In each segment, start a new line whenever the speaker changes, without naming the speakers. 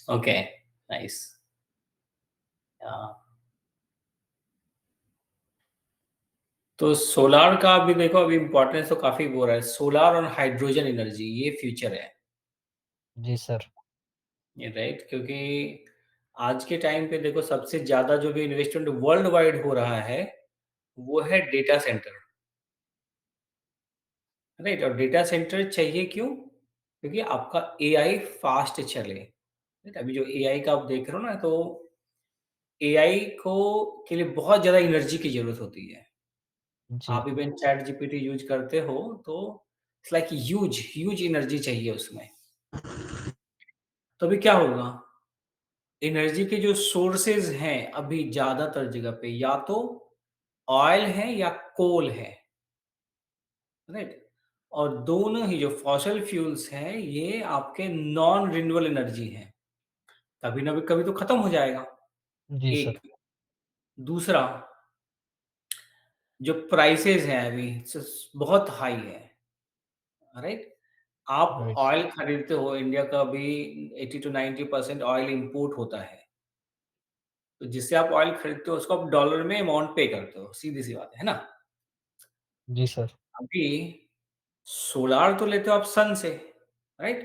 Okay, nice. हाँ, तो solar का अभी देखो अभी इम्पोर्टेंस तो काफ़ी वो रहा है, सोलार और हाइड्रोजन एनर्जी ये फ्यूचर है,
जी सर।
ये राइट? क्योंकि आज के टाइम पे देखो सबसे ज़्यादा जो भी इन्वेस्टमेंट वर्ल्ड वाइड हो रहा है, वो है डेटा सेंटर, राइट? और डेटा सेंटर चाहिए क्यों? क्योंकि आपका एआई फास्ट चले, राइट? अभी जो एआई का आप देख रहे हो ना, तो एआई को के लिए बहुत ज़्यादा एनर्जी की ज़रूरत होती है।
जी,
आप इवन चैट जीपीटी यूज़ करते हो, तो it's like huge huge energy चाहिए उसमें। तो अभी क्या होगा? एनर्जी के जो सोर्सेज़ हैं अभी ज़्यादातर जगह पे या तो ऑयल है या कोल है, राइट? और दोनों ही जो फॉसिल फ्यूल्स हैं, ये आपके नॉन रिन्यूएबल एनर्जी हैं। कभी ना कभी तो खत्म हो जाएगा,
जी सर।
एक। दूसरा, जो प्राइसेज़ हैं अभी बहुत हाई है, राइट? आप
राइट।
ऑयल खरीदते हो, इंडिया का अभी 80 टू 90% ऑयल इंपोर्ट होता है। तो जिससे आप ऑयल खरीदते हो उसको आप डॉलर में अमाउंट पे करते हो, सीधी-सी बात है ना?
जी सर।
अभी सोलार तो लेते हो आप सन से, राइट?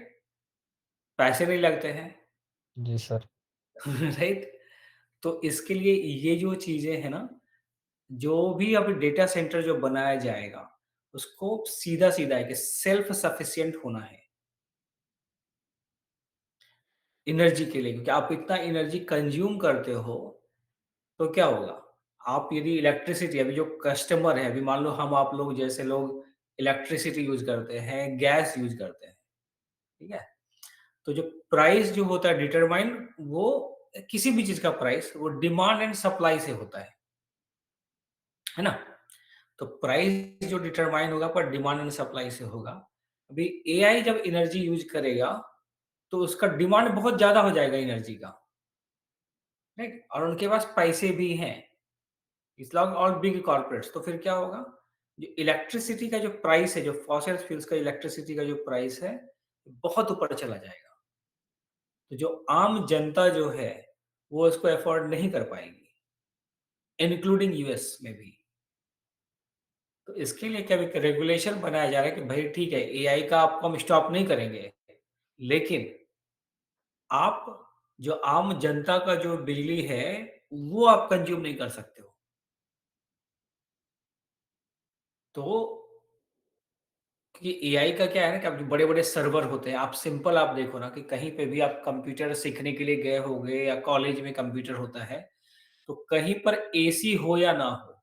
पैसे नहीं लगते हैं,
जी सर।
राइट? तो इसके लिए ये जो चीज़ें हैं ना, जो भी अभी डेटा सेंटर जो बनाया जाएगा, उसको सीधा-सीधा है कि सेल्फ सफिशिएंट होना है, एनर्जी के लिए। क्योंकि आप इतना एनर्जी कंज़्यूम करते हो, तो क्या होगा? आप यदि इलेक्ट्रिसिटी अभी जो कस्टमर है, अभी मान लो हम आप लोग जैसे लोग इलेक्ट्रिसिटी यूज़ करते हैं, गैस यूज़ करते हैं, ठीक है? तो जो प्राइस जो होता है डिटरमाइन वो किसी भी चीज़ का प्राइस वो डिमांड एंड सप्लाई से होता है ना? तो प्राइस जो डिटरमाइन होगा पर डिमांड एंड सप्लाई से होगा। अभी एआई जब एनर्जी यूज़ करेगा, तो उसका डिमांड बहुत ज़्यादा हो जाएगा एनर्जी का, राइट? और उनके पास पैसे भी हैं। It's like all big corporates. तो फिर क्या होगा? जो इलेक्ट्रिसिटी का जो प्राइस है, जो फॉसिल फ्यूल्स का इलेक्ट्रिसिटी का जो प्राइस है, बहुत ऊपर चला जाएगा। तो जो आम जनता जो है, वो इसको अफ़ोर्ड नहीं कर पाएगी, इंक्लूडिंग यूएस में भी। तो इसके लिए क्या एक रेगुलेशन बनाया जा रहा है कि भई ठीक है, एआई का आपको हम स्टॉप नहीं करेंगे, लेकिन आप जो आम जनता का जो बिजली है, वो आप कंज़्यूम नहीं कर सकते हो। तो क्योंकि एआई का क्या है ना कि अब जो बड़े-बड़े सर्वर होते हैं, आप देखो ना कि कहीं पे भी आप कंप्यूटर सीखने के लिए गए होंगे या कॉलेज में कंप्यूटर होता है, तो कहीं पर एसी हो या ना हो,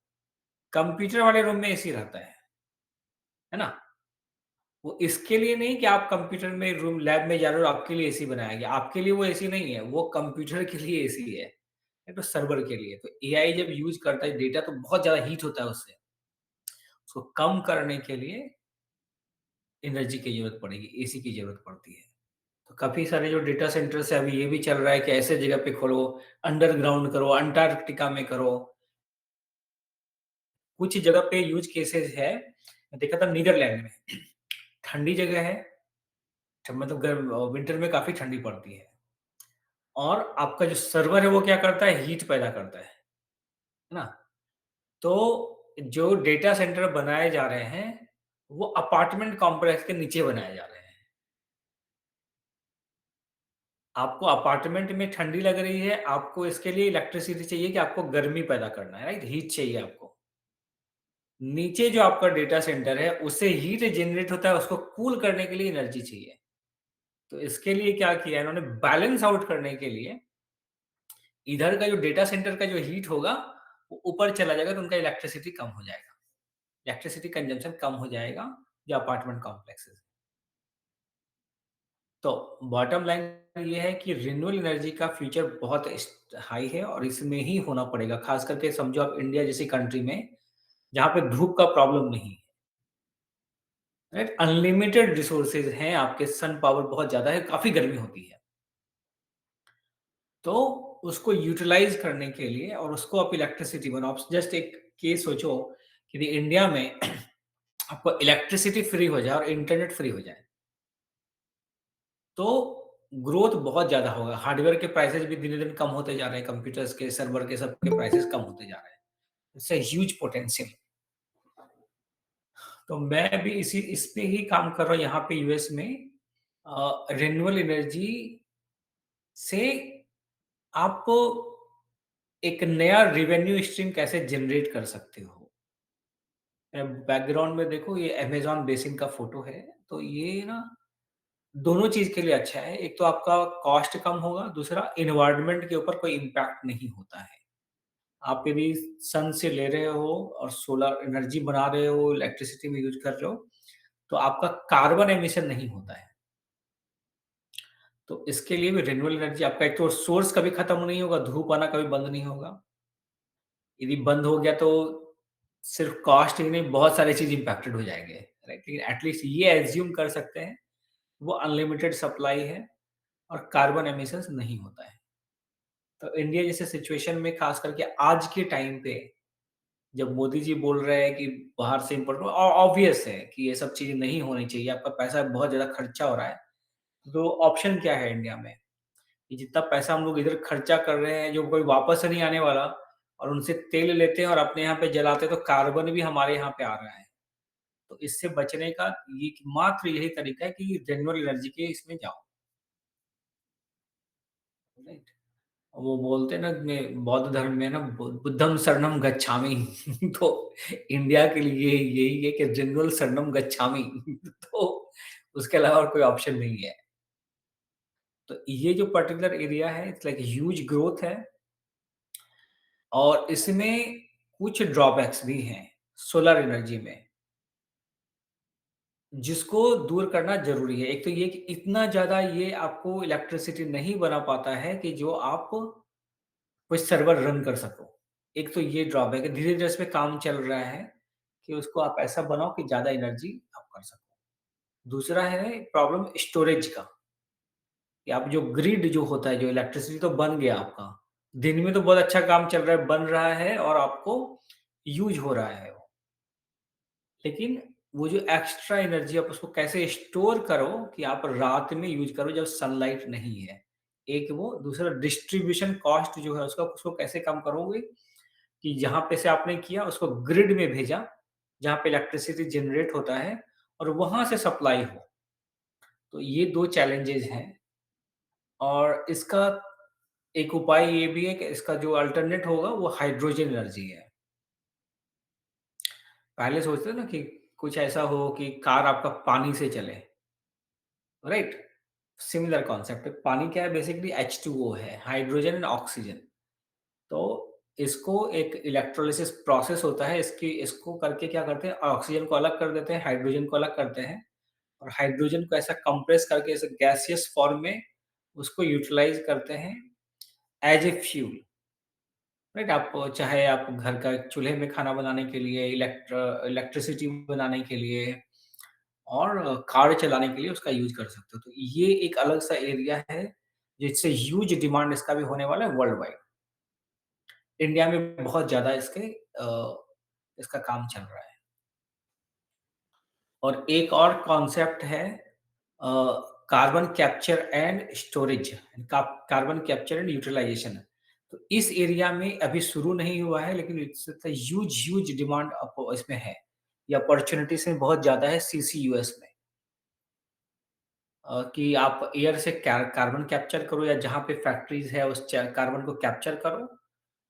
कंप्यूटर वाले रूम में एसी रहता है ना? वो इसके लिए नहीं कि आप कंप्यूटर में रूम लैब में जा रहे हो, आपके लिए एसी बनाया गया, आपके लिए वो एसी नहीं है, वो कंप्यूटर के लिए एसी है, तो सर्वर के लिए। तो एआई जब यूज़ करता है डेटा तो बहुत ज़्यादा हीट होता है उससे, उसको कम करने के लिए एनर्जी की ज़रूरत पड़ेगी, एसी की ज़रूरत पड़ती है। तो काफ़ी सारे जो डेटा सेंटर्स है अभी ये भी चल रहा है कि ऐसे जगह पे खोलो, अंडरग्राउंड करो, अंटार्कटिका में करो। कुछ जगह पे यूज़ केसेस है, मैं देखा था नीदरलैंड में, ठंडी जगह है, मतलब विंटर में काफ़ी ठंडी पड़ती है और आपका जो सर्वर है वो क्या करता है, हीट पैदा करता है ना? तो जो डेटा सेंटर बनाए जा रहे हैं, वो अपार्टमेंट कॉम्प्लेक्स के नीचे बनाए जा रहे हैं। आपको अपार्टमेंट में ठंडी लग रही है, आपको इसके लिए इलेक्ट्रिसिटी चाहिए कि आपको गर्मी पैदा करना है, राइट? हीट चाहिए आपको। नीचे जो आपका डेटा सेंटर है, उससे हीट जनरेट होता है, उसको कूल करने के लिए एनर्जी चाहिए। तो इसके लिए क्या किया है इन्होंने बैलेंस आउट करने के लिए, इधर का जो डेटा सेंटर का जो हीट होगा, वो ऊपर चला जाएगा तो उनका इलेक्ट्रिसिटी कम हो जाएगा। इलेक्ट्रिसिटी कंजम्पशन कम हो जाएगा, जो अपार्टमेंट कॉम्प्लेक्सेस हैं। तो बॉटम लाइन ये है कि रिन्यूएबल एनर्जी का फ्यूचर बहुत हाई है और इसमें ही होना पड़ेगा। खास करके समझो आप इंडिया जैसी कंट्री में, जहाँ पे धूप का प्रॉब्लम नहीं है, राइट? अनलिमिटेड रिसोर्सेज हैं, आपके सन पावर बहुत ज़्यादा है, काफ़ी गर्मी होती है। तो उसको यूटिलाइज़ करने के लिए और उसको आप इलेक्ट्रिसिटी बनाओ। आप जस्ट एक केस सोचो कि यदि इंडिया में आपको इलेक्ट्रिसिटी फ्री हो जाए और इंटरनेट फ्री हो जाए, तो ग्रोथ बहुत ज़्यादा होगा। हार्डवेयर के प्राइसेज़ भी दिनो-दिन कम होते जा रहे हैं, कंप्यूटर्स के, सर्वर के, सबके प्राइसेज़ कम होते जा रहे हैं। It's a huge potential. तो मैं भी इस पे ही काम कर रहा हूँ यहाँ पे यूएस में। रिन्यूएबल एनर्जी से आप एक नया रेवेन्यू स्ट्रीम कैसे जनरेट कर सकते हो। बैकग्राउंड में देखो, ये अमेज़न बेसिन का फ़ोटो है, तो ये ना दोनों चीज़ के लिए अच्छा है। एक तो आपका कॉस्ट कम होगा, दूसरा एनवायरनमेंट के ऊपर कोई इम्पैक्ट नहीं होता है। आप यदि सन से ले रहे हो और सोलर एनर्जी बना रहे हो, इलेक्ट्रिसिटी में यूज़ कर रहे हो, तो आपका कार्बन एमिशन नहीं होता है। तो इसके लिए भी रिन्यूएबल एनर्जी, आपका एक तो सोर्स कभी खत्म नहीं होगा, धूप आना कभी बंद नहीं होगा। यदि बंद हो गया तो सिर्फ कॉस्ट ही नहीं, बहुत सारी चीज़ इम्पैक्टेड हो जाएँगे, राइट? लेकिन एटलीस्ट ये अज़्यूम कर सकते हैं, वो अनलिमिटेड सप्लाई है और कार्बन एमिशंस नहीं होता है। तो इंडिया जैसे सिचुएशन में ख़ास करके आज के टाइम पे, जब मोदी जी बोल रहे हैं कि बाहर से इम्पोर्ट ऑब्वियस है कि ये सब चीज़ें नहीं होनी चाहिए, आपका पैसा बहुत ज़्यादा खर्चा हो रहा है। तो ऑप्शन क्या है इंडिया में? कि जितना पैसा हम लोग इधर खर्चा कर रहे हैं, जो कोई वापस से नहीं आने वाला, और उनसे तेल लेते हैं और अपने यहाँ पे जलाते हैं, तो कार्बन भी हमारे यहाँ पे आ रहा है। तो इससे बचने का ये मात्र यही तरीका है कि रिन्यूएबल एनर्जी के इसमें जाओ, राइट? वो बोलते हैं ना, में बौद्ध धर्म में ना, बुद्धं शरणं गच्छामि। तो इंडिया के लिए यही है कि रिन्यूएबल शरणं गच्छामि। तो उसके अलावा और कोई ऑप्शन नहीं है। तो ये जो पर्टिकुलर एरिया है, इट्स लाइक ह्यूज ग्रोथ है, और इसमें कुछ ड्रॉबैक्स भी हैं सोलर एनर्जी में, जिसको दूर करना ज़रूरी है। एक तो ये कि इतना ज़्यादा ये आपको इलेक्ट्रिसिटी नहीं बना पाता है कि जो आप कोई सर्वर रन कर सको। एक तो ये ड्रॉबैक है, धीरे-धीरे इस पे काम चल रहा है कि उसको आप ऐसा बनाओ कि ज़्यादा एनर्जी आप कर सको। दूसरा है प्रॉब्लम स्टोरेज का, कि आप जो ग्रिड जो होता है, जो इलेक्ट्रिसिटी तो बन गया आपका, दिन में तो बहुत अच्छा काम चल रहा है, बन रहा है और आपको यूज़ हो रहा है वो। लेकिन वो जो एक्स्ट्रा एनर्जी, आप उसको कैसे स्टोर करो कि आप रात में यूज़ करो जब सनलाइट नहीं है। एक वो, दूसरा डिस्ट्रीब्यूशन कॉस्ट जो है उसका, उसको कैसे कम करोगे कि जहाँ पे से आपने किया उसको ग्रिड में भेजा, जहाँ पे इलेक्ट्रिसिटी जनरेट होता है और वहाँ से सप्लाई हो। तो ये 2 चैलेंजेज़ हैं, और इसका एक उपाय ये भी है कि इसका जो अल्टरनेट होगा वो हाइड्रोजन एनर्जी है। पहले सोचते थे ना कि कुछ ऐसा हो कि कार आपका पानी से चले, राइट? सिमिलर कॉन्सेप्ट है। पानी क्या है? बेसिकली H2O है, हाइड्रोजन एंड ऑक्सीजन। तो इसको एक इलेक्ट्रोलिसिस प्रोसेस होता है, इसको करके क्या करते हैं, ऑक्सीजन को अलग कर देते हैं, हाइड्रोजन को अलग करते हैं, और हाइड्रोजन को ऐसा कंप्रेस करके ऐसे गैसियस फॉर्म में उसको यूटिलाइज़ करते हैं एज़ ए फ्यूल, राइट? आप चाहे आप घर का चूल्हे में खाना बनाने के लिए, इलेक्ट्रिसिटी बनाने के लिए, और कार चलाने के लिए उसका यूज़ कर सकते हो। तो ये एक अलग-सा एरिया है, जिससे ह्यूज डिमांड इसका भी होने वाला है वर्ल्ड वाइड। इंडिया में बहुत ज़्यादा इसका काम चल रहा है। और एक और कॉन्सेप्ट है uh, carbon capture and storage, carbon capture and utilization. तो इस एरिया में अभी शुरू नहीं हुआ है, लेकिन it's a huge huge demand इसमें है। ये अपॉर्च्युनिटीज़ में बहुत ज़्यादा है सीसीयूएस में। कि आप एयर से कार्बन कैप्चर करो, या जहाँ पे फैक्ट्रीज़ है उस कार्बन को कैप्चर करो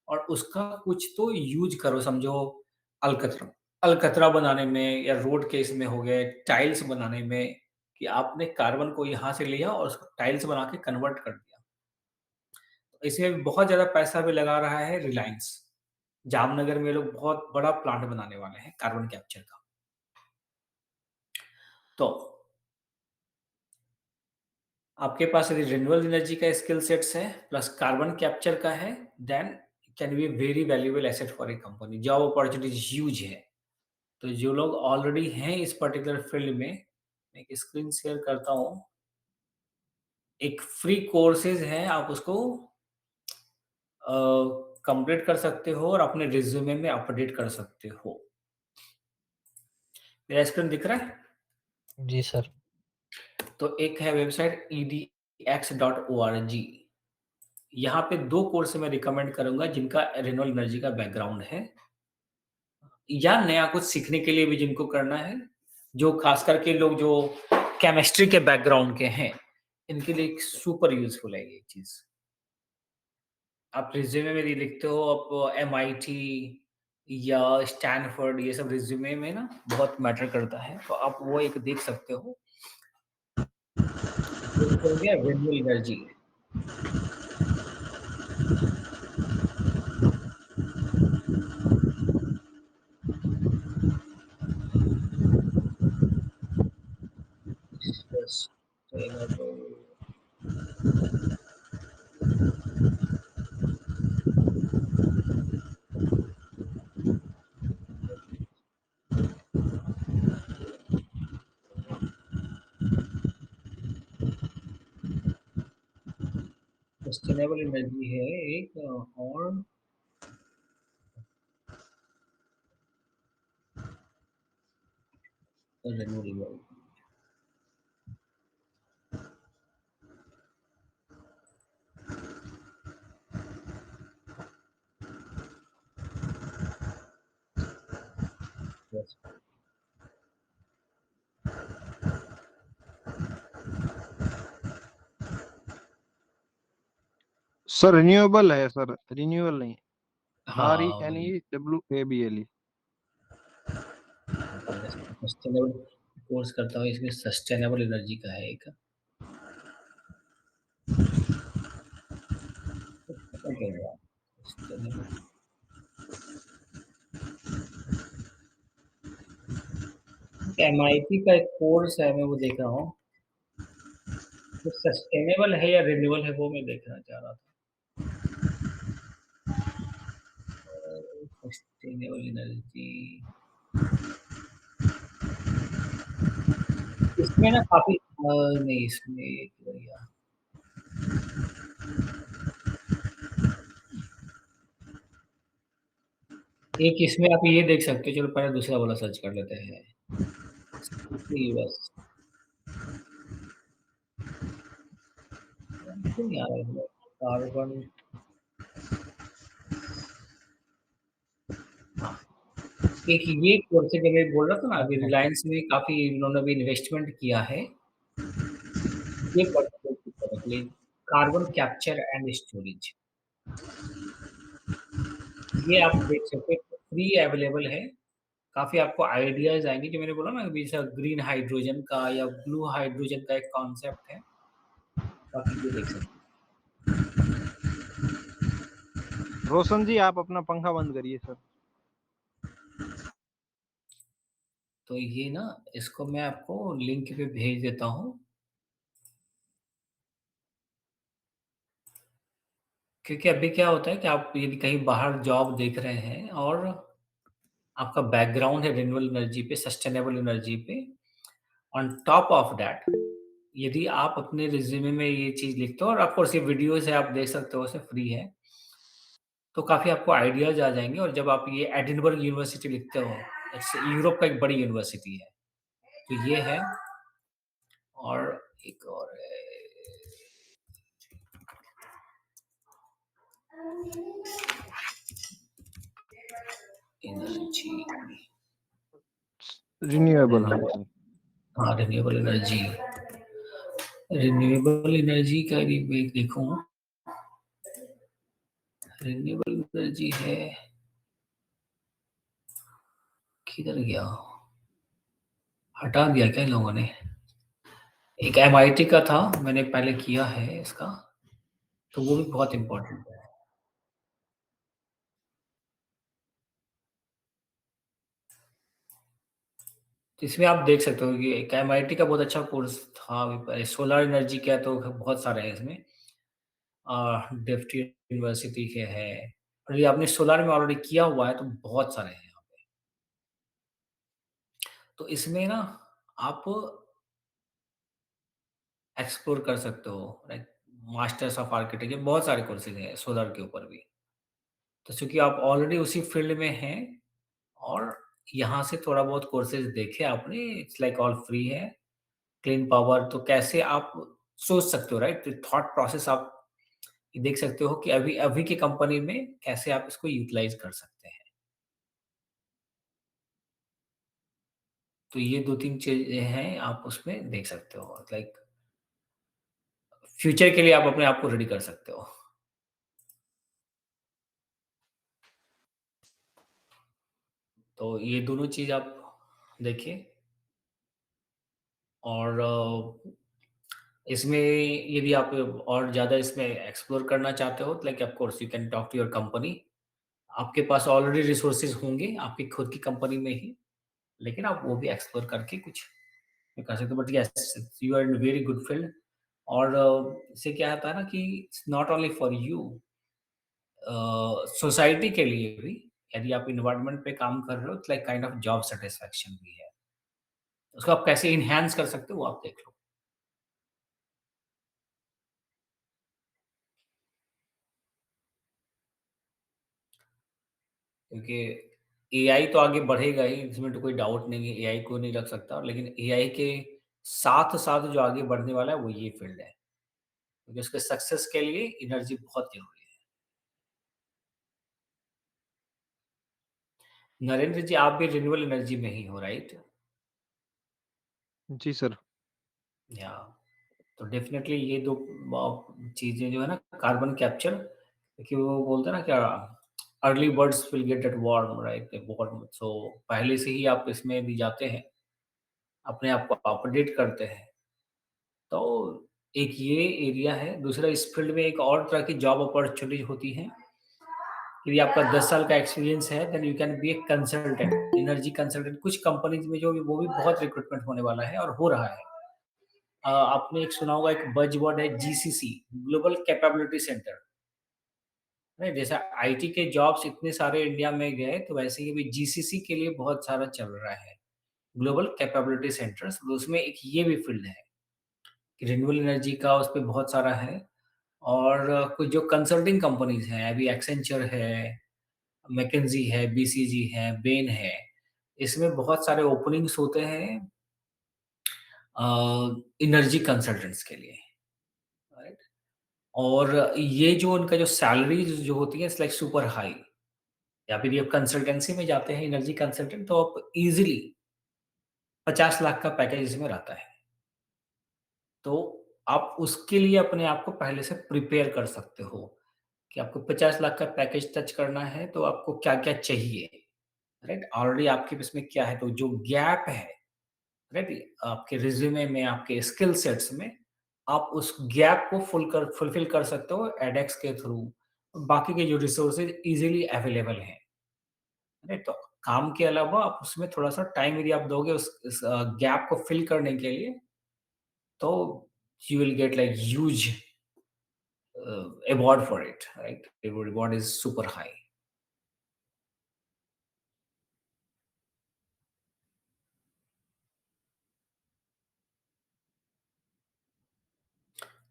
और उसका कुछ तो यूज़ करो, समझो अलकतरा अलकतरा बनाने में, या रोड के इसमें हो गए, टाइल्स बनाने में, कि आपने कार्बन को यहाँ से लिया और उसको टाइल्स बना के कन्वर्ट कर दिया। तो इसमें बहुत ज़्यादा पैसा भी लगा रहा है रिलायंस। जामनगर में ये लोग बहुत बड़ा प्लांट बनाने वाले हैं कार्बन कैप्चर का। तो आपके पास यदि रिन्यूएबल एनर्जी का स्किल सेट्स है, प्लस कार्बन कैप्चर का है, then can be a very valuable asset for a company. Job opportunities huge है। तो जो लोग ऑलरेडी हैं इस पर्टिकुलर फील्ड में, मैं एक स्क्रीन शेयर करता हूँ। एक फ्री कोर्सेज़ है, आप उसको अ, कंप्लीट कर सकते हो और अपने रिज़्यूमे में अपडेट कर सकते हो। मेरा स्क्रीन दिख रहा है?
जी सर।
तो एक है वेबसाइट ईडी एक्स.org। यहाँ पे 2 कोर्स मैं रिकमेंड करूँगा जिनका रिन्यूएबल एनर्जी का बैकग्राउंड है या नया कुछ सीखने के लिए भी जिनको करना है, जो खास करके लोग जो केमिस्ट्री के बैकग्राउंड के हैं, इनके लिए एक सुपर यूज़फुल है ये चीज़। आप रिज़्यूमे में ये लिखते हो आप एमआईटी या स्टैनफोर्ड ये सब रिज़्यूमे में ना बहुत मैटर करता है, तो आप वो एक देख सकते हो। एक हो गया renewable energy. Sustainable sustainable energy है एक और रिन्यूएबल। यस।
सर रिन्यूएबल है सर, रिन्यूएबल नहीं। आर ई
हाँ,
एन
वही।
E W A B L E.
Sustainable course करता हूँ इसमें सस्टेनेबल एनर्जी का है एक। पता क्या हुआ? सस्टेनेबल एमआईटी का एक कोर्स है मैं वो देख रहा हूँ। वो सस्टेनेबल है या रिन्यूएबल है वो मैं देखना चाह रहा था। सस्टेनेबल एनर्जी इसमें ना काफ़ी नहीं इसमें एक भैया एक इसमें आप ये देख सकते हो चलो पहले दूसरा वाला सर्च कर लेते हैं। बस क्यों नहीं आ रहा है इसमें? कार्बन हाँ, एक ये कोर्स है जो मैं बोल रहा था ना अभी
अच्छा,
रिलायंस में काफ़ी इन्होंने अभी इन्वेस्टमेंट किया है। ये पर्टिकुलर करने के लिए कार्बन कैप्चर एंड स्टोरेज ये आप देख सकते हो फ्री अवेलेबल है। काफ़ी आपको आइडियाज़ आएँगे जो मैंने बोला ना अभी जैसा ग्रीन हाइड्रोजन का या ब्लू हाइड्रोजन का एक कॉन्सेप्ट है, काफ़ी ये देख सकते हैं।
रोशन जी आप अपना पंखा बंद करिए सर।
तो ये ना इसको मैं आपको लिंक पे भेज देता हूँ, क्योंकि अभी क्या होता है कि आप यदि कहीं बाहर जॉब देख रहे हैं और आपका बैकग्राउंड है रिन्यूएबल एनर्जी पे, सस्टेनेबल एनर्जी पे, ऑन टॉप ऑफ दैट यदि आप अपने रिज़्यूमे में ये चीज़ लिखते हो और ऑफ कोर्स ये वीडियोज़ है आप देख सकते हो, उसमें फ्री है। तो काफ़ी आपको आइडियाज़ आ जाएँगे और जब आप ये एडिनबर्ग यूनिवर्सिटी लिखते हो, इट्स यूरोप का एक बड़ी यूनिवर्सिटी है। तो ये है और एक और है एनर्जी
रिन्यूएबल हाँ
रिन्यूएबल
सर।
हाँ, रिन्यूएबल एनर्जी का भी मैं देखूँ, रिन्यूएबल एनर्जी है, किधर गया? हटा दिया क्या इन लोगों ने? एक एमआईटी का था, मैंने पहले किया है इसका, तो वो भी बहुत इम्पोर्टेंट है। तो इसमें आप देख सकते हो कि एक एमआईटी का बहुत अच्छा कोर्स था अभी पहले सोलर एनर्जी का तो बहुत सारे हैं इसमें। डेफ्ट यूनिवर्सिटी के हैं और ये आपने सोलर में ऑलरेडी किया हुआ है तो बहुत सारे हैं यहाँ पे। तो इसमें ना आप एक्सप्लोर कर सकते हो लाइक मास्टर्स ऑफ आर्किटेक्चर बहुत सारे कोर्सेज़ हैं सोलर के ऊपर भी। तो चूँकि आप ऑलरेडी उसी फ़ील्ड में हैं और यहाँ से थोड़ा बहुत कोर्सेज़ देखे आपने, इट्स लाइक ऑल फ्री है। क्लीन पावर तो कैसे आप सोच सकते हो, राइट? थॉट प्रोसेस आप देख सकते हो कि अभी अभी की कंपनी में कैसे आप इसको यूटिलाइज़ कर सकते हैं। तो ये 2-3 चीज़ें हैं, आप उसमें देख सकते हो। लाइक फ्यूचर के लिए आप अपने आप को रेडी कर सकते हो। तो ये दोनों चीज़ आप देखिए और इसमें यदि आप और ज़्यादा इसमें एक्सप्लोर करना चाहते हो, like of course you can talk to your company. आपके पास ऑलरेडी रिसोर्सेज़ होंगे आपकी खुद की कंपनी में ही, लेकिन आप वो भी एक्सप्लोर करके कुछ कर सकते हो। But yes, you are in very good field और इससे क्या होता है ना कि it's not only for you, society के लिए भी यदि आप एनवायरनमेंट पे काम कर रहे हो, तो like kind of job satisfaction भी है। उसको आप कैसे एनहांस कर सकते हो, वो आप देख लो। क्योंकि एआई तो आगे बढ़ेगा ही, इसमें तो कोई डाउट नहीं है, एआई को नहीं रख सकता। लेकिन एआई के साथ-साथ जो आगे बढ़ने वाला है, वो ये फील्ड है। क्योंकि उसके सक्सेस के लिए एनर्जी बहुत ज़रूरी है। नरेंद्र जी, आप भी रिन्यूएबल एनर्जी में ही हो, राइट?
जी सर।
या तो डेफ़िनेटली ये 2 चीज़ें जो है ना, कार्बन कैप्चर, देखिए वो बोलते हैं ना क्या, early birds will get that worm, right? Worm. So पहले से ही आप इसमें भी जाते हैं, अपने आप को अपडेट करते हैं। तो एक ये एरिया है। दूसरा, इस फील्ड में एक और तरह की जॉब अपॉर्च्युनिटी होती है। यदि आपका 10 साल का एक्सपीरियंस है, then you can be a consultant, energy consultant. कुछ कंपनीज़ में जो वो भी बहुत रिक्रूटमेंट होने वाला है और हो रहा है। आपने एक सुना होगा, एक बज़वर्ड है जीसीसी, ग्लोबल कैपेबिलिटी सेंटर। नहीं, जैसे आईटी के जॉब्स इतने सारे इंडिया में गए, तो वैसे ही अभी जीसीसी के लिए बहुत सारा चल रहा है, ग्लोबल कैपेबिलिटी सेंटर्स। तो उसमें एक ये भी फील्ड है कि रिन्यूएबल एनर्जी का, उस पे बहुत सारा है। और कुछ जो कंसल्टिंग कंपनीज़ हैं, अभी एक्सेंचर है, मैकेंजी है, बीसीजी है, बेन है। इसमें बहुत सारे ओपनिंग्स होते हैं एनर्जी कंसल्टेंट्स के लिए, राइट? और ये जो उनका जो सैलरीज़ जो होती है, इट्स लाइक सुपर हाई। या फिर ये कंसल्टेंसी में जाते हैं एनर्जी कंसल्टेंट, तो आप ईज़िली 50 लाख का पैकेज इसमें रहता है। तो आप उसके लिए अपने आप को पहले से प्रिपेयर कर सकते हो कि आपको 50 लाख का पैकेज टच करना है, तो आपको क्या-क्या चाहिए, राइट? ऑलरेडी आपके इसमें क्या है, तो जो गैप है, राइट? आपके रिज़्यूमे में, आपके स्किल सेट्स में, आप उस गैप को फुलफ़िल कर सकते हो एडेक्स के थ्रू। बाकी के जो रिसोर्सेज़ ईज़िली अवेलेबल हैं, राइट? तो काम के अलावा आप उसमें थोड़ा-सा टाइम यदि आप दोगे उस गैप को फ़िल करने के लिए, तो you will get like huge award for it, right? Reward is super high.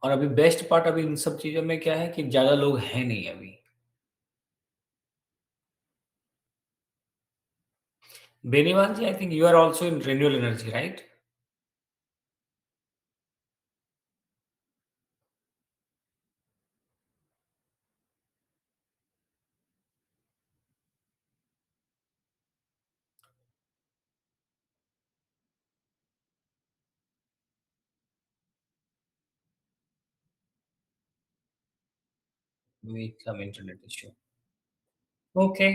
और अभी बेस्ट पार्ट अभी इन सब चीज़ों में क्या है कि ज़्यादा लोग हैं नहीं अभी। Beniwal ji, I think you are also in renewable energy, right? With some internet issue. Okay.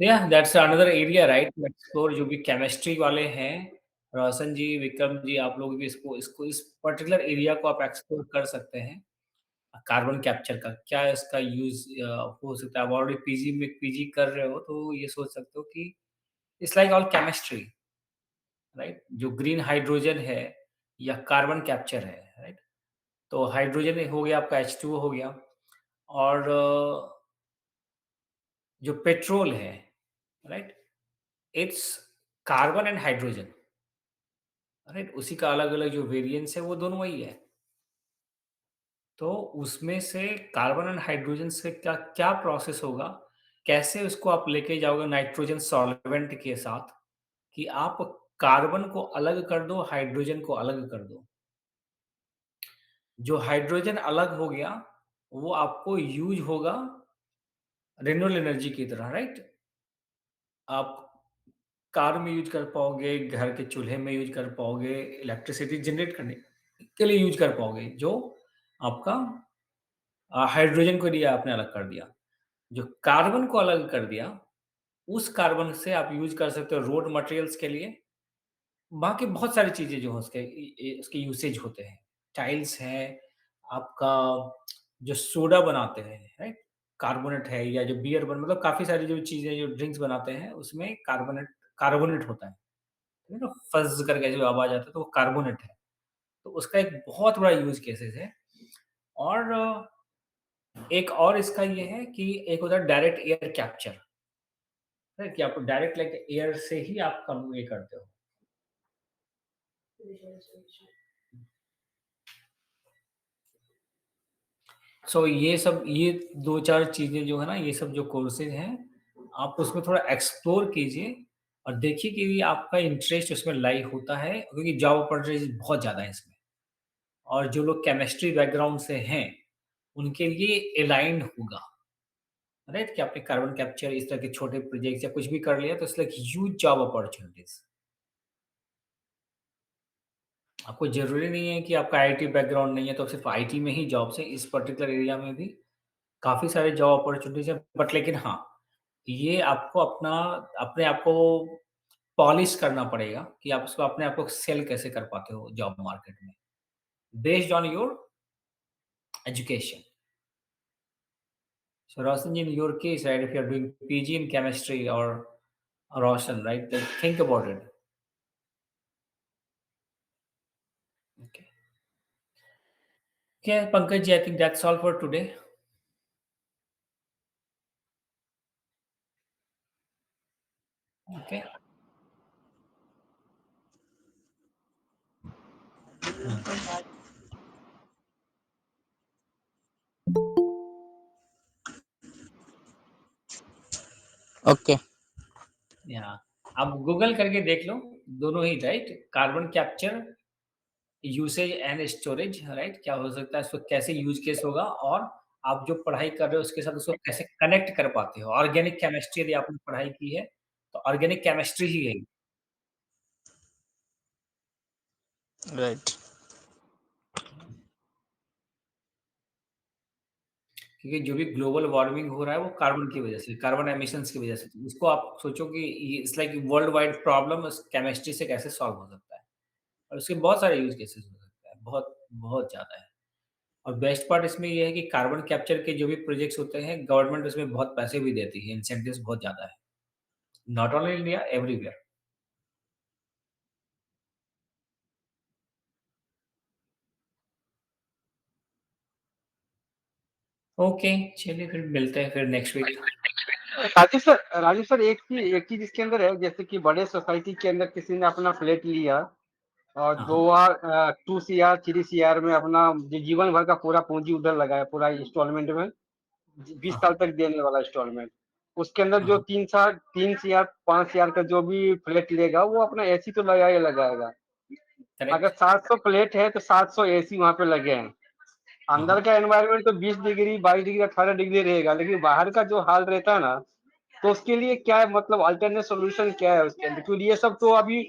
Yeah, that's another area, right? To explore, जो भी केमिस्ट्री वाले हैं, रोशन जी, विक्रम जी, आप लोग भी इसको इसको इस पर्टिकुलर एरिया को आप एक्सप्लोर कर सकते हैं। कार्बन कैप्चर का क्या इसका यूज़ हो सकता है? आप ऑलरेडी पीजी में पीजी कर रहे हो, तो ये सोच सकते हो कि it's like all chemistry, right? जो ग्रीन हाइड्रोजन है या कार्बन कैप्चर है, राइट? तो हाइड्रोजन हो गया आपका, H2O हो गया। और जो पेट्रोल है, right? It's carbon and hydrogen, right? उसी का अलग-अलग जो वेरिएंट्स है, वो दोनों वही है। तो उसमें से कार्बन एंड हाइड्रोजन से क्या क्या प्रोसेस होगा? कैसे उसको आप लेके जाओगे नाइट्रोजन सॉल्वेंट के साथ कि आप कार्बन को अलग कर दो, हाइड्रोजन को अलग कर दो। जो हाइड्रोजन अलग हो गया, वो आपको यूज़ होगा रिन्यूएबल एनर्जी की तरह, राइट? आप कार में यूज़ कर पाओगे, घर के चूल्हे में यूज़ कर पाओगे, इलेक्ट्रिसिटी जनरेट करने के लिए यूज़ कर पाओगे, जो आपका हाइड्रोजन को दिया आपने अलग कर दिया। जो कार्बन को अलग कर दिया, उस कार्बन से आप यूज़ कर सकते हो रोड मटेरियल्स के लिए, बाकी बहुत सारी चीज़ें जो हैं उसके यूसेज होते हैं। टाइल्स है, आपका जो सोडा बनाते हैं, राइट? कार्बोनेट है या जो बियर बन मतलब काफ़ी सारी जो चीज़ें जो ड्रिंक्स बनाते हैं, उसमें कार्बोनेट होता है। ठीक है ना? फज़ करके जो आवाज़ आता है, तो वो कार्बोनेट है। तो उसका एक बहुत बड़ा यूज़ केसेज़ है और एक और इसका ये है कि एक होता है डायरेक्ट एयर कैप्चर, राइट? कि आप डायरेक्ट लाइक एयर से ही आप कम ये करते हो। सो ये 2-4 चीज़ें जो है ना, ये सब जो कोर्सेज़ हैं, आप उसमें थोड़ा एक्सप्लोर कीजिए और देखिए कि आपका इंटरेस्ट उसमें लाई होता है क्योंकि जॉब अपॉर्चुनिटीज़ बहुत ज़्यादा है इसमें और जो लोग केमिस्ट्री बैकग्राउंड से हैं, उनके लिए अलाइन्ड होगा, राइट? कि आपने कार्बन कैप्चर इस तरह के छोटे प्रोजेक्ट्स या कुछ भी कर लिया तो it's like huge job opportunities. आपको ज़रूरी नहीं है कि आपका आईटी बैकग्राउंड नहीं है तो सिर्फ आईटी में ही जॉब्स हैं, इस पर्टिकुलर एरिया में भी काफ़ी सारे जॉब अपॉर्चुनिटीज़ हैं, बट लेकिन हाँ, ये आपको अपने आप को पॉलिश करना पड़ेगा कि आप उसको अपने आप को सेल कैसे कर पाते हो जॉब मार्केट में, based on your education. So Roshan, in your case, right, if you're doing PG in chemistry or Roshan, right, then think about it. Okay. Okay, Pankaj ji, I think that's all for today. Okay. Hmm.
Okay.
Yeah. आप Google करके देख लो दोनों ही right carbon capture usage and storage right क्या हो सकता है इसको कैसे यूज केस होगा और आप जो पढ़ाई कर रहे हो उसके साथ उसको कैसे कनेक्ट कर पाते हो ऑर्गेनिक केमिस्ट्री यदि आपने पढ़ाई की है तो ऑर्गेनिक केमिस्ट्री ही है
राइट।
क्योंकि जो भी ग्लोबल वार्मिंग हो रहा है वो कार्बन की वजह से कार्बन एमिशंस की वजह से तो उसको आप सोचो कि it's like world wide problem chemistry से कैसे सॉल्व हो सकता है और उसके बहुत सारे यूज केसेस हो सकते हैं बहुत बहुत ज्यादा है और बेस्ट पार्ट इसमें ये है कि कार्बन कैप्चर के जो भी प्रोजेक्ट्स होते हैं गवर्नमेंट उसमें बहुत पैसे भी देती है इंसेंटिव्स बहुत ज्यादा है not only India everywhere okay चलिए फिर मिलते हैं फिर नेक्स्ट वीक
राजेश सर इसके अंदर है जैसे कि बड़े सोसाइटी के अंदर किसी ने अपना फ्लैट लिया और
हाँ
2 CR 3 CR में अपना जीवन भर का पूरा पूंजी उधर लगाया पूरा इंस्टॉलमेंट में 20 साल
हाँ
तक देने वाला इंस्टॉलमेंट उसके अंदर जो
हाँ
3 CR 5 CR का जो भी फ्लैट लेगा वो अपना एसी तो लगाएगा। अगर
करेक्ट
700 फ्लैट है तो 700 एसी वहां पे लगे हैं। अंदर
हाँ
का एनवायरनमेंट तो 20 डिग्री 22 डिग्री 18 डिग्री रहेगा लेकिन बाहर का जो हाल रहता है ना तो उसके लिए क्या है मतलब अल्टरनेट सोल्यूशन क्या है उसके अंदर क्योंकि ये सब तो अभी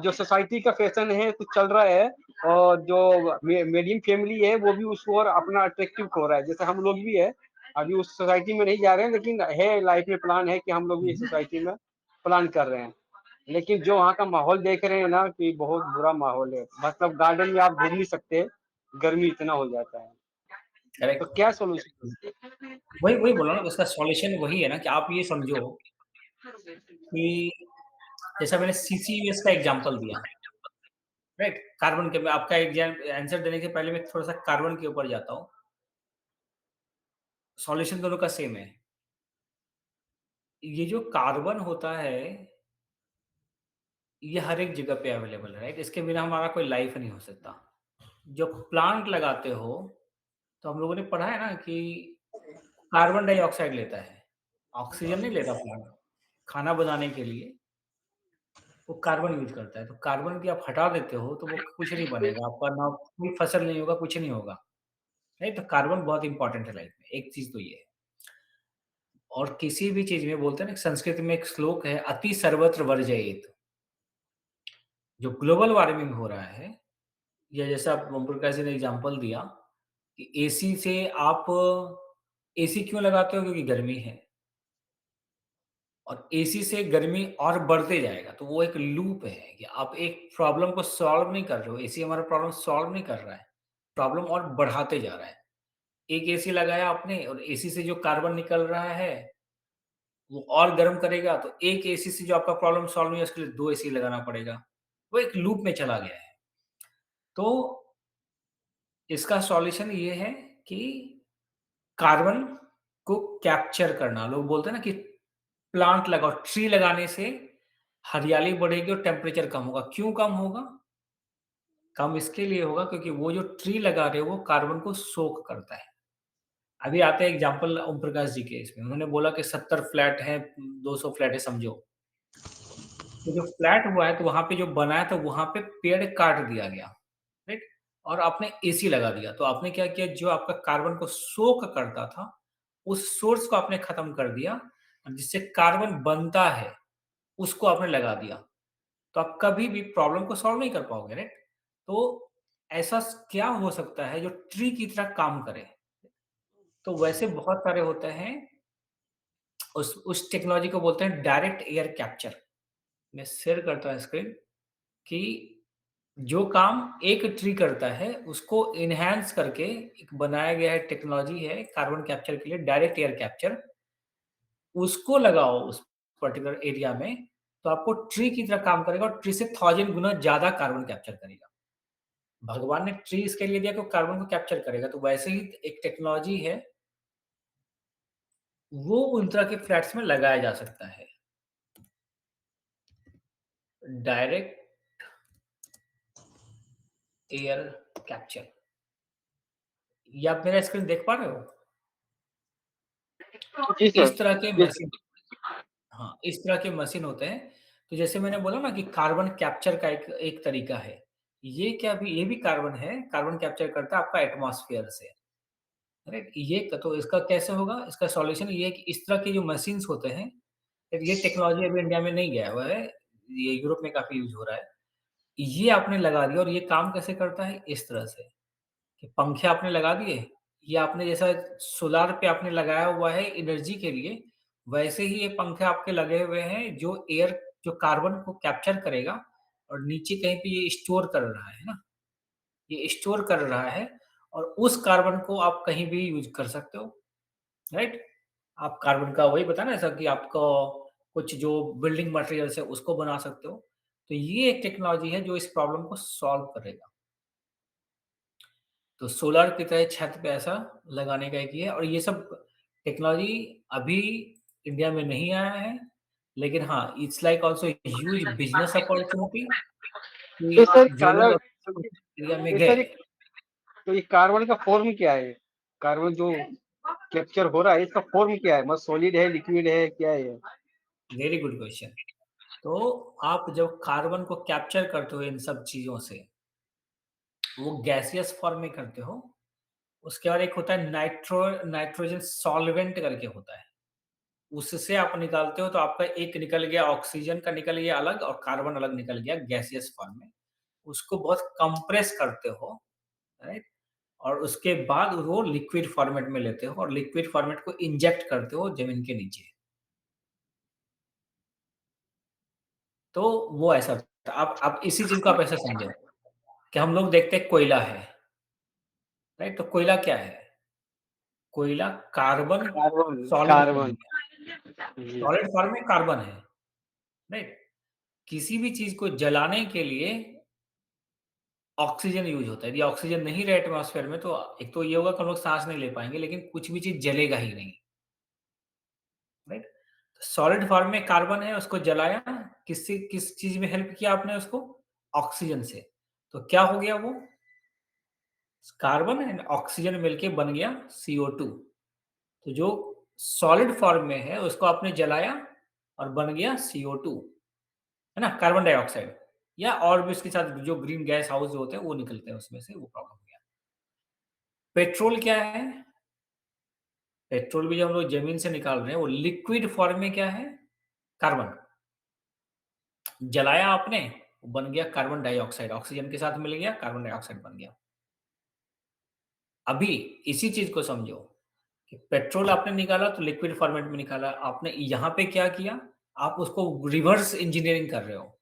जो सोसाइटी का फैशन है कुछ चल रहा है और जो मीडियम फैमिली है वो भी उसको और अपना अट्रैक्टिव हो रहा है जैसे हम लोग भी है अभी उस सोसाइटी में नहीं जा रहे हैं लेकिन है लाइफ में प्लान है कि हम लोग भी इस सोसाइटी में प्लान कर रहे हैं लेकिन जो वहाँ का माहौल देख रहे हैं ना कि बहुत बुरा माहौल है मतलब गार्डन में आप घूम नहीं सकते गर्मी इतना हो जाता है तो
करेक्ट
क्या सोल्यूशन
वही वही बोला ना उसका सॉल्यूशन वही है ना कि आप ये समझो कि जैसा मैंने सीसीयूएस का एग्जांपल दिया राइट कार्बन के मैं आपका आंसर देने के पहले मैं थोड़ा सा कार्बन के ऊपर जाता हूँ सॉल्यूशन दोनों का सेम है ये जो कार्बन होता है ये हर एक जगह पे अवेलेबल है राइट इसके बिना हमारा कोई लाइफ नहीं हो सकता जब प्लांट लगाते हो तो हम लोगों ने पढ़ा है ना कि कार्बन डाइऑक्साइड लेता है ऑक्सीजन नहीं लेता प्लांट खाना बनाने के लिए वो कार्बन यूज़ करता है, तो कार्बन भी आप हटा देते हो तो वो कुछ नहीं बनेगा, आपका ना कोई फसल नहीं होगा, कुछ नहीं होगा, राइट? तो कार्बन बहुत इम्पोर्टेंट है लाइफ में, एक चीज़ तो ये है। और किसी भी चीज़ में बोलते हैं ना संस्कृत में एक श्लोक है, अति सर्वत्र वर्जयेत। जो ग्लोबल वार्मिंग हो रहा है, या जैसा ओम प्रकाश जी ने एग्ज़ाम्पल दिया कि एसी से आप एसी क्यों लगाते हो? क्योंकि गर्मी है और एसी से गर्मी और बढ़ते जाएगा, तो वो एक लूप है कि आप एक प्रॉब्लम को सॉल्व नहीं कर रहे हो, एसी हमारा प्रॉब्लम सॉल्व नहीं कर रहा है, प्रॉब्लम और बढ़ाते जा रहा है। एक एसी लगाया आपने और एसी से जो कार्बन निकल रहा है, वो और गर्म करेगा, तो एक एसी से जो आपका प्रॉब्लम सॉल्व नहीं है, उसके लिए 2 एसी लगाना पड़ेगा। वो एक लूप में चला गया है। तो इसका सॉल्यूशन ये है कि कार्बन को कैप्चर करना। लोग बोलते हैं ना कि प्लांट लगाओ, ट्री लगाने से हरियाली बढ़ेगी और टेम्परेचर कम होगा। क्यों कम होगा? कम इसके लिए होगा क्योंकि वो जो ट्री लगा रहे हो वो कार्बन को सोक करता है। अभी आते हैं एग्ज़ाम्पल ओम प्रकाश जी के इसमें। उन्होंने बोला कि 70 फ्लैट हैं, 200 फ्लैट है समझो। तो जो फ्लैट हुआ है तो वहाँ पे जो बनाया था वहाँ पे पेड़ काट दिया गया, राइट? और आपने एसी लगा दिया। तो आपने क्या किया, जो आपका कार्बन को सोक करता था, उस सोर्स को आपने खत्म कर दिया और जिससे कार्बन बनता है, उसको आपने लगा दिया। तो आप कभी भी प्रॉब्लम को सॉल्व नहीं कर पाओगे, राइट? तो ऐसा क्या हो सकता है जो ट्री की तरह काम करे? तो वैसे बहुत सारे होते हैं, उस टेक्नोलॉजी को बोलते हैं डायरेक्ट एयर कैप्चर। मैं शेयर करता हूँ स्क्रीन कि जो काम एक ट्री करता है, उसको एनहांस करके एक बनाया गया है, टेक्नोलॉजी है कार्बन कैप्चर के लिए, डायरेक्ट एयर कैप्चर। उसको लगाओ उस पर्टिकुलर एरिया में, तो आपको ट्री की तरह काम करेगा और ट्री से 1000 गुना ज़्यादा कार्बन कैप्चर करेगा। भगवान ने ट्री इसके लिए दिया कि वो कार्बन को कैप्चर करेगा, तो वैसे ही एक टेक्नोलॉजी है, वो उन तरह के फ्लैट्स में लगाया जा सकता है। Direct air capture. ये आप मेरा स्क्रीन देख पा रहे हो?
जी
इस
सर।
तरह के
जी
मशीन, हाँ, इस तरह के मशीन होते हैं। तो जैसे मैंने बोला ना कि कार्बन कैप्चर का एक एक तरीका है। ये भी कार्बन है, कार्बन कैप्चर करता है आपका एटमॉस्फेयर से, राइट? ये तो इसका कैसे होगा? इसका सॉल्यूशन ये है कि इस तरह के जो मशीन्स होते हैं, ये टेक्नोलॉजी अभी इंडिया में नहीं गया हुआ है, ये यूरोप में काफ़ी यूज़ हो रहा है। ये आपने लगा दिया और ये काम कैसे करता है? इस तरह से कि पंखे आपने लगा दिए, ये आपने जैसा सोलार पे आपने लगाया हुआ है एनर्जी के लिए, वैसे ही ये पंखे आपके लगे हुए हैं जो कार्बन को कैप्चर करेगा और नीचे कहीं पे ये स्टोर कर रहा है ना, ये स्टोर कर रहा है और उस कार्बन को आप कहीं भी यूज़ कर सकते हो, राइट? आप कार्बन का वही बताया ना, ऐसा कि आपको कुछ जो बिल्डिंग मटेरियल्स है उसको बना सकते हो। तो ये एक टेक्नोलॉजी है जो इस प्रॉब्लम को सॉल्व करेगा। तो सोलर की तरह छत पे ऐसा लगाने का एक ये है और ये सब टेक्नोलॉजी अभी इंडिया में नहीं आया है, लेकिन हाँ, it's like also huge business opportunity
तो
कि
सर
जो
काला
लोग
तो
उस एरिया में
ये
गए।
सर तो ये कार्बन का फॉर्म क्या है? कार्बन जो कैप्चर हो रहा है इसका फॉर्म क्या है? मतलब सॉलिड है, लिक्विड है, क्या है ये?
Very good question. तो आप जब कार्बन को कैप्चर करते हो इन सब चीज़ों से, वो गैसियस फॉर्म में करते हो। उसके बाद एक होता है नाइट्रोजन सॉल्वेंट करके होता है। उससे आप निकालते हो तो आपका एक निकल गया, ऑक्सीजन का निकल गया अलग और कार्बन अलग निकल गया गैसियस फॉर्म में। उसको बहुत कंप्रेस करते हो, राइट? और उसके बाद वो लिक्विड फॉर्मेट में लेते हो और लिक्विड फॉर्मेट को इंजेक्ट करते हो ज़मीन के नीचे। तो वो ऐसा था। आप इसी चीज़ को आप ऐसा समझो कि हम लोग देखते हैं कोयला है, राइट? तो कोयला क्या है? कोयला carbon
carbon
solid form
carbon
में है।
जी।
सॉलिड फॉर्म में कार्बन है, राइट? किसी भी चीज़ को जलाने के लिए ऑक्सीजन यूज़ होता है। यदि ऑक्सीजन नहीं रहे एटमॉस्फेयर में तो एक तो ये होगा कि हम लोग साँस नहीं ले पाएँगे, लेकिन कुछ भी चीज़ जलेगा ही नहीं, राइट? सॉलिड फॉर्म में कार्बन है, उसको जलाया, किस चीज़ में हेल्प किया आपने उसको? ऑक्सीजन से। तो क्या हो गया वो? कार्बन एंड ऑक्सीजन मिलके बन गया CO2। तो जो सॉलिड फॉर्म में है उसको आपने जलाया और बन गया CO2। है ना? कार्बन डाइऑक्साइड या और भी उसके साथ जो ग्रीन गैस हाउस जो होते हैं वो निकलते हैं उसमें से, वो प्रॉब्लम हो गया। पेट्रोल क्या है? पेट्रोल भी जब हम लोग ज़मीन से निकाल रहे हैं, वो लिक्विड फॉर्म में क्या है? कार्बन। जलाया आपने, वो बन गया कार्बन डाइऑक्साइड, ऑक्सीजन के साथ मिल गया, कार्बन डाइऑक्साइड बन गया। अभी इसी चीज़ को समझो कि पेट्रोल आपने निकाला तो लिक्विड फॉर्मेट में निकाला, आपने यहाँ पे क्या किया? आप उसको रिवर्स इंजीनियरिंग कर रहे हो।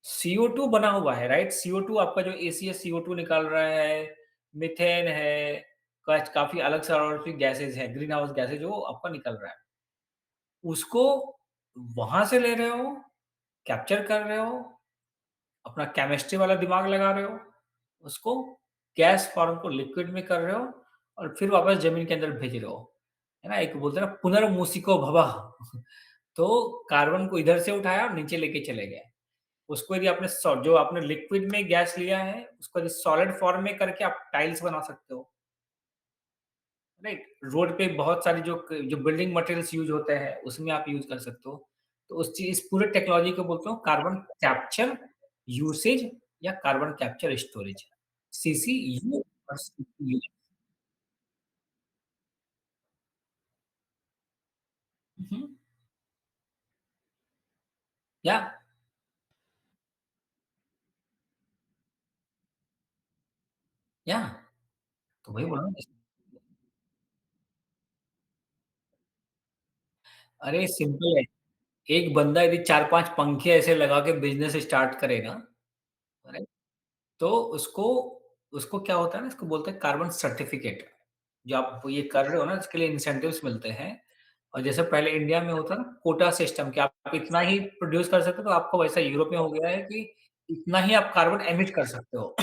CO2 बना हुआ है, राइट? CO2 आपका जो एसी है CO2 निकाल रहा है, मीथेन है, काफ़ी अलग से और भी गैसेज़ हैं, ग्रीन हाउस गैसेज़ जो आपका निकल रहा है। उसको वहाँ से ले रहे हो, कैप्चर कर रहे हो, अपना केमिस्ट्री वाला दिमाग लगा रहे हो, उसको गैस फॉर्म को लिक्विड में कर रहे हो और फिर वापस ज़मीन के अंदर भेज रहे हो। है ना? एक बोलते हैं ना पुनर्मूसिको भवः तो कार्बन को इधर से उठाया और नीचे लेके चले गए। उसको यदि आपने जो आपने लिक्विड में गैस लिया है, उसको यदि सॉलिड फॉर्म में करके आप टाइल्स बना सकते हो, राइट? रोड पे बहुत सारी जो बिल्डिंग मटेरियल्स यूज़ होते हैं, उसमें आप यूज़ कर सकते हो। तो इस पूरे टेक्नोलॉजी को बोलते हो कार्बन कैप्चर, यूसेज या कार्बन कैप्चर स्टोरेज, CCU और CCU। हुँ, या या तो वही बोला ना। अरे सिंपल है, एक बंदा यदि 4-5 पंखे ऐसे लगा के बिज़नेस स्टार्ट करेगा, राइट? तो उसको उसको क्या होता है ना, इसको बोलते हैं कार्बन सर्टिफ़िकेट। जो आप ये कर रहे हो ना, इसके लिए इंसेंटिव्स मिलते हैं और जैसे पहले इंडिया में होता ना कोटा सिस्टम कि आप इतना ही प्रोड्यूस कर सकते हो, तो आपको वैसा यूरोप में हो गया है कि इतना ही आप कार्बन एमिट कर सकते हो।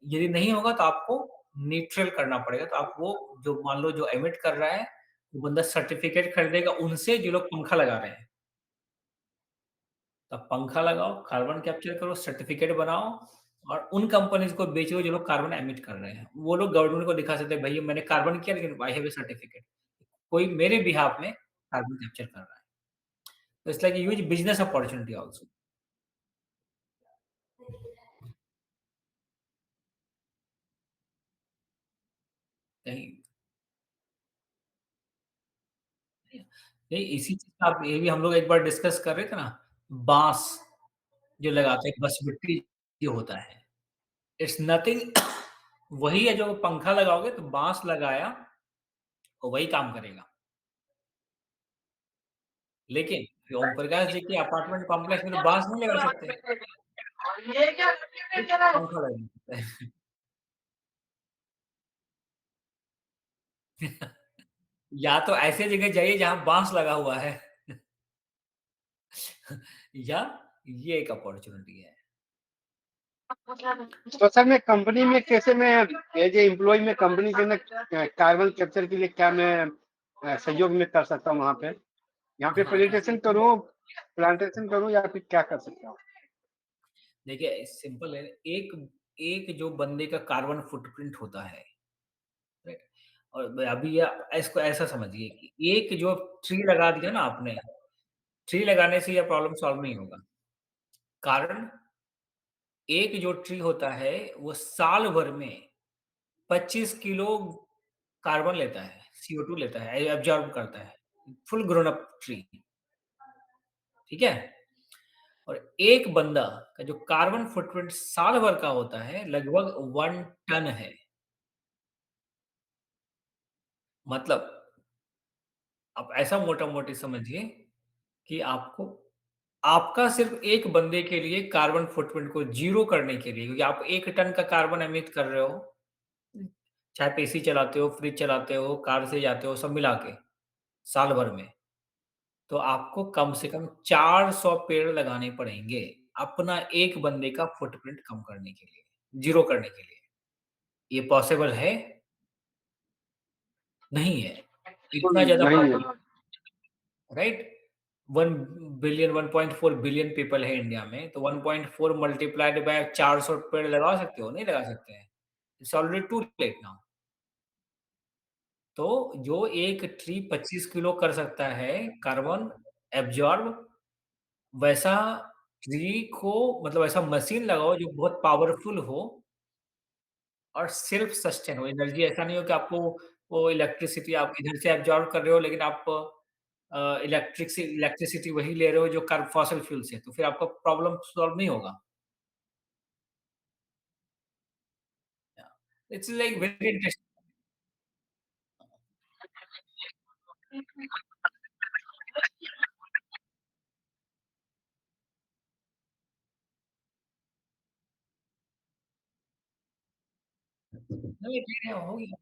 यदि नहीं होगा तो आपको न्यूट्रल करना पड़ेगा। तो आप वो जो मान लो जो एमिट कर रहा है, वो बंदा सर्टिफ़िकेट खरीदेगा उनसे जो लोग पंखा लगा रहे हैं। तो आप पंखा लगाओ, कार्बन कैप्चर करो, सर्टिफ़िकेट बनाओ और उन कंपनीज़ को बेचो जो लोग कार्बन एमिट कर रहे हैं। वो लोग गवर्नमेंट को दिखा सकते हैं, भई मैंने कार्बन किया लेकिन आई हैव अ सर्टिफ़िकेट। कोई मेरे बिहाफ़ में कार्बन कैप्चर कर रहा है। तो it's like a huge business opportunity also. कहीं नहीं इसी चीज़ का आप ये भी हम लोग एक बार डिस्कस कर रहे थे ना, बाँस जो लगाते हैं, बसमिट्टी जो होता है। इट्स नथिंग वही है जो पंखा लगाओगे तो बाँस लगाया और वही काम करेगा। लेकिन ओम प्रकाश जी के अपार्टमेंट कॉम्प्लेक्स में तो बाँस नहीं लगा सकते, पंखा लगा सकते हैं। या तो ऐसे जगह जाइए जहाँ बाँस लगा हुआ है या ये एक अपॉर्च्युनिटी है।
तो सर मैं कंपनी में कैसे मैं एज ए एम्प्लॉय में कंपनी के अंदर कार्बन कैप्चर के लिए क्या मैं सहयोग में कर सकता हूँ वहाँ पे? यहाँ पे
हाँ, कर सकते हैं।
प्लांटेशन करूँ या फिर क्या कर सकता हूँ?
देखिए सिंपल है, एक एक जो बंदे का कार्बन फुटप्रिंट होता है, राइट? और अभी आप इसको ऐसा समझिए कि एक जो ट्री लगा दिया ना आपने, ट्री लगाने से ये प्रॉब्लम सॉल्व नहीं होगा। कारण एक जो ट्री होता है, वो साल भर में 25 किलो कार्बन लेता है, CO2 लेता है, एब्ज़ॉर्ब करता है। फुल ग्रोन अप ट्री, ठीक है? और एक बंदा का जो कार्बन फुटप्रिंट साल भर का होता है, लगभग 1 टन है। मतलब आप ऐसा मोटा-मोटी समझिए कि आपको आपका सिर्फ़ एक बंदे के लिए कार्बन फुटप्रिंट को ज़ीरो करने के लिए क्योंकि आप 1 टन का कार्बन एमिट कर रहे हो, चाहे आप एसी चलाते हो, फ्रिज चलाते हो, कार से जाते हो, सब मिला के, साल भर में। तो आपको कम से कम 400 पेड़ लगाने पड़ेंगे, अपना एक बंदे का फुटप्रिंट कम करने के लिए, ज़ीरो करने के लिए। ये पॉसिबल है? नहीं है। इतना ज़्यादा
नहीं है।
Population right? 1 billion 1.4 billion people है इंडिया में, तो 1.4 मल्टीप्लाइड बाय 400 पेड़ लगा सकते हो? नहीं लगा सकते हैं। It's already too late now. तो जो एक ट्री 25 किलो कर सकता है कार्बन एब्ज़ॉर्ब वैसा ट्री को मतलब ऐसा मशीन लगाओ जो बहुत पावरफुल हो और सेल्फ सस्टेन हो, एनर्जी ऐसा नहीं हो कि आपको वो इलेक्ट्रिसिटी आप इधर से एब्ज़ॉर्ब कर रहे हो लेकिन आप इलेक्ट्रिसिटी वही ले रहे हो जो फॉसिल फ्यूल से, तो फिर आपका प्रॉब्लम सॉल्व नहीं होगा। It's like very interesting. नहीं, ठीक है, हो गया।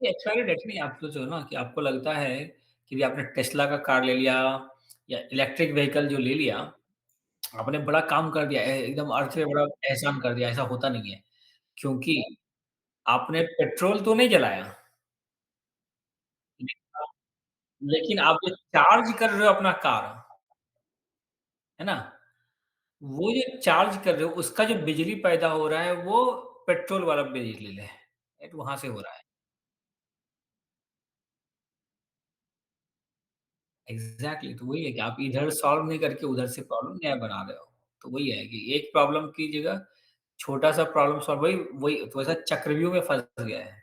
ये एक्सपायरी डेट नहीं, आपको जो है ना कि आपको लगता है कि भी आपने टेस्ला का कार ले लिया या इलेक्ट्रिक व्हीकल जो ले लिया, आपने बड़ा काम कर दिया, एकदम अर्थ पे बड़ा एहसान कर दिया, ऐसा होता नहीं है। क्योंकि आपने पेट्रोल तो नहीं जलाया, लेकिन आप जो चार्ज कर रहे हो अपना कार, है ना? वो जो चार्ज कर रहे हो, उसका जो बिजली पैदा हो रहा है, वो पेट्रोल वाला बिजली है, राइट? वहाँ से हो रहा है। एग्ज़ैक्टली, तो वही है कि आप इधर सॉल्व नहीं करके उधर से प्रॉब्लम नया बना रहे हो। तो वही है कि एक प्रॉब्लम की जगह छोटा-सा प्रॉब्लम सॉल्व वही वही तो ऐसा चक्रव्यूह में फँस गया है।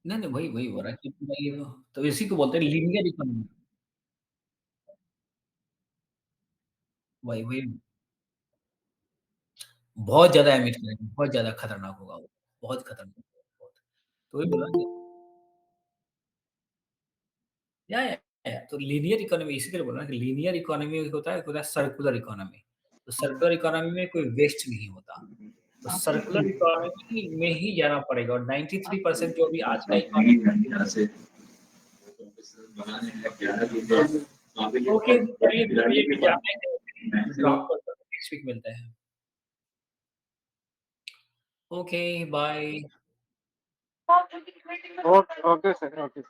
नहीं, नहीं, वही वही हो रहा है कि पूरा ये तो इसी को बोलते हैं लीनियर इकोनॉमी। वही वही बहुत ज़्यादा एमिट करेगा, बहुत ज़्यादा खतरनाक होगा वो, बहुत खतरनाक होगा, बहुत। तो वही बोला कि या, या, तो लीनियर इकोनॉमी इसी के लिए बोल रहा हूँ कि लीनियर इकोनॉमी एक होता है सर्कुलर इकोनॉमी। तो सर्कुलर इकोनॉमी में कोई वेस्ट नहीं होता। तो सर्कुलर इकोनॉमी में ही जाना पड़ेगा और 93% जो अभी आज का इकोनॉमी। ओके, चलिए फिर मुझे भी जाना है, ड्रॉप करता हूँ, नेक्स्ट वीक मिलते हैं। Okay, bye.
Okay okay sir okay.